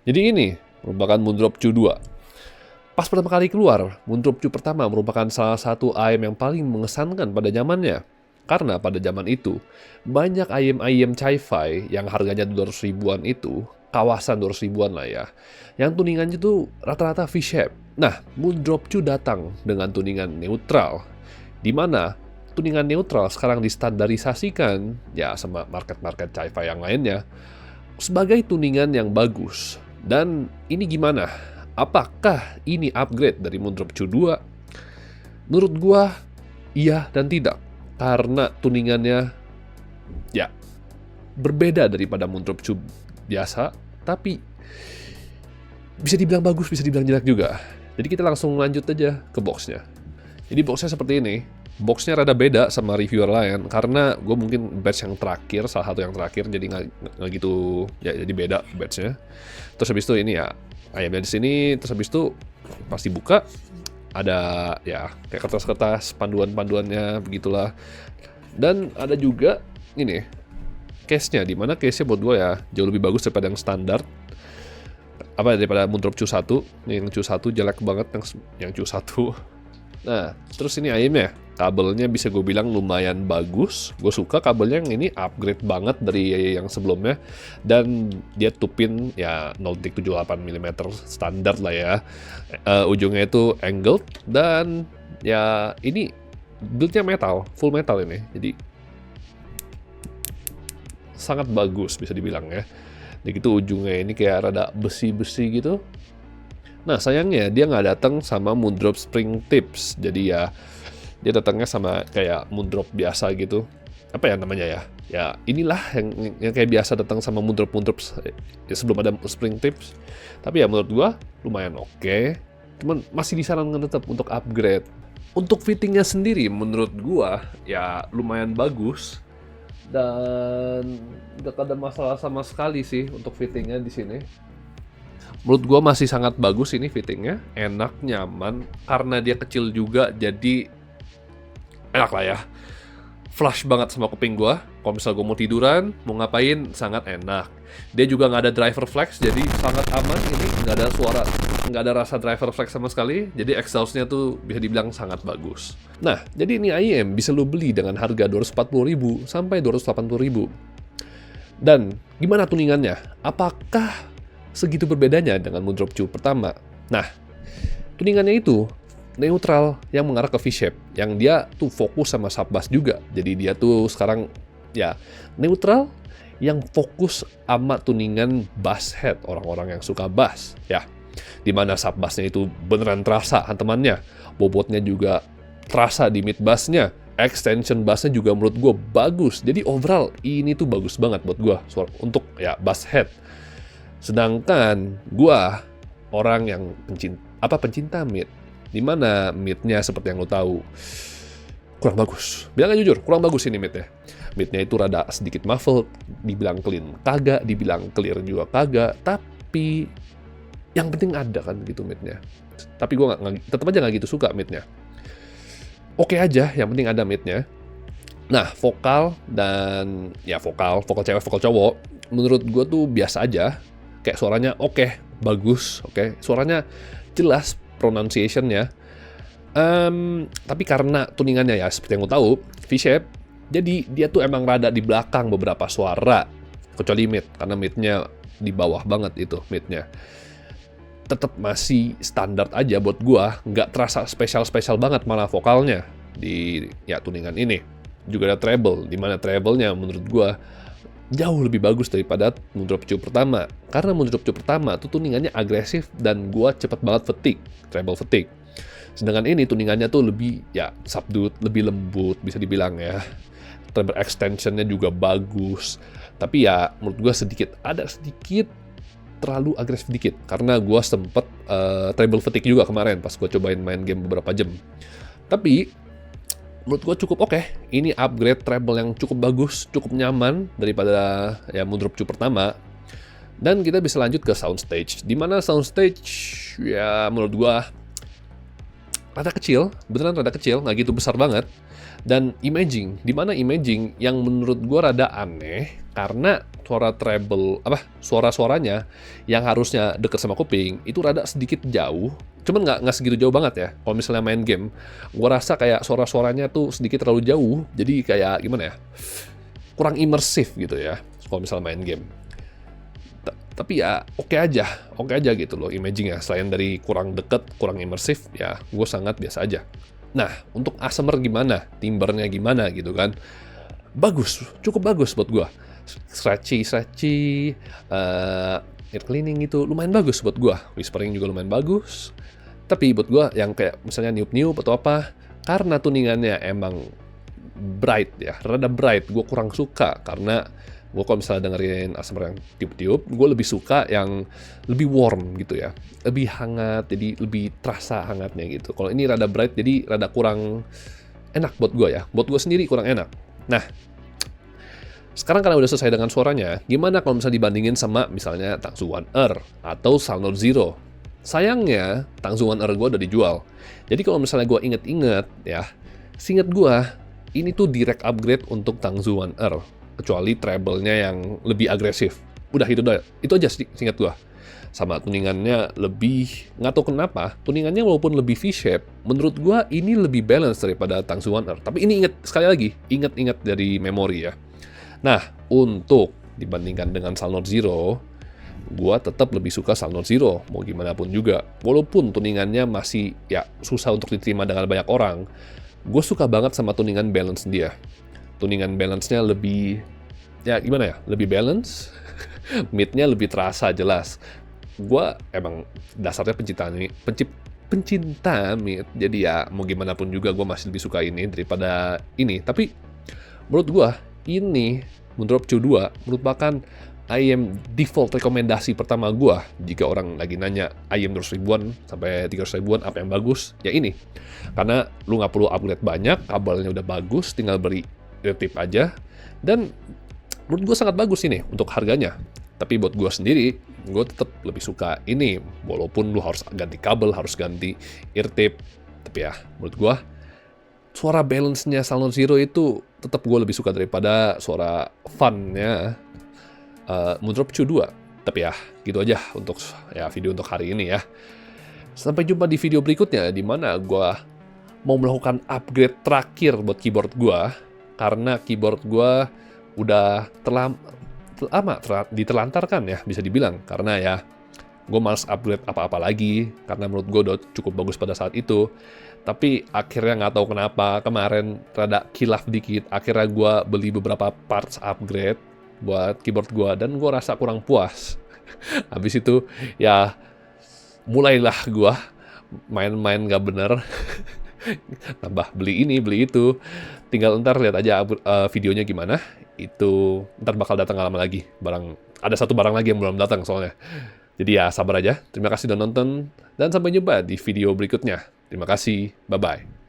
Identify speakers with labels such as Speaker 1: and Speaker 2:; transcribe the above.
Speaker 1: Jadi ini merupakan Moondrop Chu 2. Pas pertama kali keluar, Moondrop Chu pertama merupakan salah satu ayam yang paling mengesankan pada zamannya. Karena pada zaman itu, banyak ayam-ayam sci-fi yang harganya 200 ribuan itu, kawasan 200 ribuan lah ya, yang tuningannya tuh rata-rata V-shape. Nah, Moondrop Chu datang dengan tuningan neutral, di mana tuningan neutral sekarang distandarisasikan ya sama market-market sci-fi yang lainnya sebagai tuningan yang bagus. Dan ini gimana? Apakah ini upgrade dari Moondrop Chu 2? Menurut gua, iya dan tidak. Karena tuningannya ya berbeda daripada Moondrop Chu biasa, tapi bisa dibilang bagus, bisa dibilang jelek juga. Jadi kita langsung lanjut aja ke boxnya. Jadi boxnya seperti ini. Boxnya rada beda sama reviewer lain karena gue mungkin batch yang terakhir, salah satu yang terakhir, jadi nggak gitu ya, jadi beda batchnya. Terus habis itu ini ya ayamnya di sini, terus habis itu pas dibuka ada ya kayak kertas-kertas panduan-panduannya begitulah. Dan ada juga ini case-nya, dimana case-nya buat gue ya jauh lebih bagus daripada yang standar, apa daripada Moondrop Chu 1. Yang Chu 1 jelek banget yang Chu 1. Nah, terus ini ayamnya, kabelnya bisa gue bilang lumayan bagus. Gue suka kabelnya yang ini upgrade banget dari yang sebelumnya. Dan dia tupin ya 0.78 mm standar lah ya. Ujungnya itu angled dan ya ini build-nya metal, full metal ini. Jadi sangat bagus bisa dibilang ya. Jadi gitu ujungnya ini kayak rada besi-besi gitu. Nah sayangnya dia nggak datang sama Moondrop Spring Tips. Jadi ya dia datangnya sama kayak Moondrop biasa gitu. Apa ya namanya ya? Ya inilah yang kayak biasa datang sama Moondrop ya, sebelum ada Spring Tips. Tapi ya menurut gua lumayan oke. Cuman masih disarankan tetap untuk upgrade. Untuk fittingnya sendiri menurut gua ya lumayan bagus. Dan tidak ada masalah sama sekali sih untuk fittingnya di sini. Menurut gue masih sangat bagus ini fittingnya, enak, nyaman, karena dia kecil juga, jadi enak lah ya. Flush banget sama kuping gue. Kalau misal gue mau tiduran, mau ngapain, sangat enak. Dia juga nggak ada driver flex, jadi sangat aman. Ini nggak ada suara, nggak ada rasa driver flex sama sekali. Jadi exhaustnya tuh bisa dibilang sangat bagus. Nah, jadi ini IM bisa lo beli dengan harga 240.000 sampai 280.000. Dan gimana tuningannya? Apakah segitu berbedanya dengan Moondrop Chu pertama? Nah, tuningannya itu neutral yang mengarah ke V-shape, yang dia tuh fokus sama sub-bass juga. Jadi dia tuh sekarang ya neutral yang fokus sama tuningan bass head, orang-orang yang suka bass ya. Dimana sub-bassnya itu beneran terasa hantemannya, bobotnya juga terasa di mid bassnya, extension bassnya juga menurut gue bagus. Jadi overall ini tuh bagus banget buat gue untuk ya bass head. Sedangkan gua orang yang pencinta mid, dimana midnya seperti yang lo tahu kurang bagus. Bilangnya jujur, kurang bagus ini midnya. Midnya itu rada sedikit muffled, dibilang clean kagak, dibilang clear juga kagak. Tapi yang penting ada kan gitu midnya. Tapi gua tetap aja nggak gitu suka midnya. Oke aja, yang penting ada midnya. Nah, vokal dan ya vokal cewek, vokal cowok, menurut gua tuh biasa aja. Kayak suaranya oke, bagus, oke. Suaranya jelas, pronunciation-nya. Tapi karena tuningannya ya seperti yang lo tahu, V-shape, jadi dia tuh emang rada di belakang beberapa suara. Kecuali mid, karena midnya di bawah banget itu midnya. Tetap masih standar aja buat gua, nggak terasa spesial banget malah vokalnya di ya tuningan ini. Juga ada treble, dimana treble-nya menurut gua jauh lebih bagus daripada Moondrop Chu pertama. Karena Moondrop Chu pertama tuh tuningannya agresif dan gua cepet banget fatigue, treble fatigue. Sedangkan ini tuningannya tuh lebih ya subdued, lebih lembut bisa dibilang ya. Treble extensionnya juga bagus. Tapi ya menurut gua ada sedikit terlalu agresif dikit. Karena gua sempet treble fatigue juga kemarin pas gua cobain main game beberapa jam. Tapi menurut gue cukup oke. Ini upgrade treble yang cukup bagus, cukup nyaman daripada ya Moondrop Chu pertama. Dan kita bisa lanjut ke soundstage. Dimana soundstage ya menurut gue rada kecil, beneran rada kecil, nggak gitu besar banget. Dan imaging, dimana imaging yang menurut gue rada aneh karena suara-suaranya yang harusnya deket sama kuping itu rada sedikit jauh, cuman nggak segitu jauh banget ya. Kalau misalnya main game, gue rasa kayak suara-suaranya tuh sedikit terlalu jauh, jadi kayak gimana ya, kurang imersif gitu ya kalau misalnya main game. Tapi ya oke aja gitu loh imagingnya. Selain dari kurang deket, kurang imersif, ya gue sangat biasa aja. Nah, untuk ASMR gimana? Timbernya gimana gitu kan? Bagus, cukup bagus buat gua. Scratchy, ear cleaning gitu, lumayan bagus buat gua. Whispering juga lumayan bagus. Tapi buat gua yang kayak misalnya niup-niup atau apa, karena tuningannya emang bright ya, rada bright, gua kurang suka karena gue kalau misalnya dengerin ASMR yang tiup-tiup, gue lebih suka yang lebih warm gitu ya, lebih hangat, jadi lebih terasa hangatnya gitu. Kalau ini rada bright, jadi rada kurang enak buat gue ya, buat gue sendiri kurang enak. Nah, sekarang karena udah selesai dengan suaranya, gimana kalau misalnya dibandingin sama misalnya Tangsu One Ear atau Soundlord Zero? Sayangnya, Tangsu One Ear gue udah dijual. Jadi kalau misalnya gue inget-inget ya, seinget gue, ini tuh direct upgrade untuk Tangsu One Ear. Kecuali treble-nya yang lebih agresif. Udah itu aja singkat gua. Sama tuningannya lebih, nggak tahu kenapa, tuningannya walaupun lebih V-shape, menurut gua ini lebih balance daripada Tangsu One Ear. Tapi ini sekali lagi, ingat dari memori ya. Nah, untuk dibandingkan dengan Soundlord Zero, gua tetap lebih suka Soundlord Zero, mau gimana pun juga. Walaupun tuningannya masih ya susah untuk diterima dengan banyak orang, gue suka banget sama tuningan balance dia. Tuningan balance-nya lebih, ya gimana ya, lebih balance, mid-nya lebih terasa jelas. Gue emang dasarnya pencinta mid, jadi ya mau gimana pun juga gue masih lebih suka ini daripada ini. Tapi menurut gue, ini Moondrop Q2 merupakan IM default rekomendasi pertama gue jika orang lagi nanya IM 200 ribuan sampai 300 ribuan apa yang bagus, ya ini. Karena lu nggak perlu upgrade banyak, kabelnya udah bagus, tinggal beri tip aja, dan menurut gue sangat bagus ini untuk harganya. Tapi buat gue sendiri, gue tetap lebih suka ini, walaupun lu harus ganti kabel, harus ganti ear tip. Tapi ya menurut gue suara balance-nya Soundlord Zero itu tetap gue lebih suka daripada suara fun-nya Moondrop Q2. Tapi ya gitu aja untuk ya video untuk hari ini ya. Sampai jumpa di video berikutnya, di mana gue mau melakukan upgrade terakhir buat keyboard gue. Karena keyboard gue udah diterlantarkan ya, bisa dibilang. Karena ya, gue males upgrade apa-apa lagi. Karena menurut gue udah cukup bagus pada saat itu. Tapi akhirnya nggak tahu kenapa, kemarin rada kilaf dikit. Akhirnya gue beli beberapa parts upgrade buat keyboard gue. Dan gue rasa kurang puas. Habis itu, ya mulailah gue main-main nggak bener. Tambah beli ini, beli itu. Tinggal ntar lihat aja videonya gimana. Itu ntar bakal datang lama lagi. Ada satu barang lagi yang belum datang soalnya. Jadi ya sabar aja. Terima kasih udah nonton. Dan sampai jumpa di video berikutnya. Terima kasih. Bye-bye.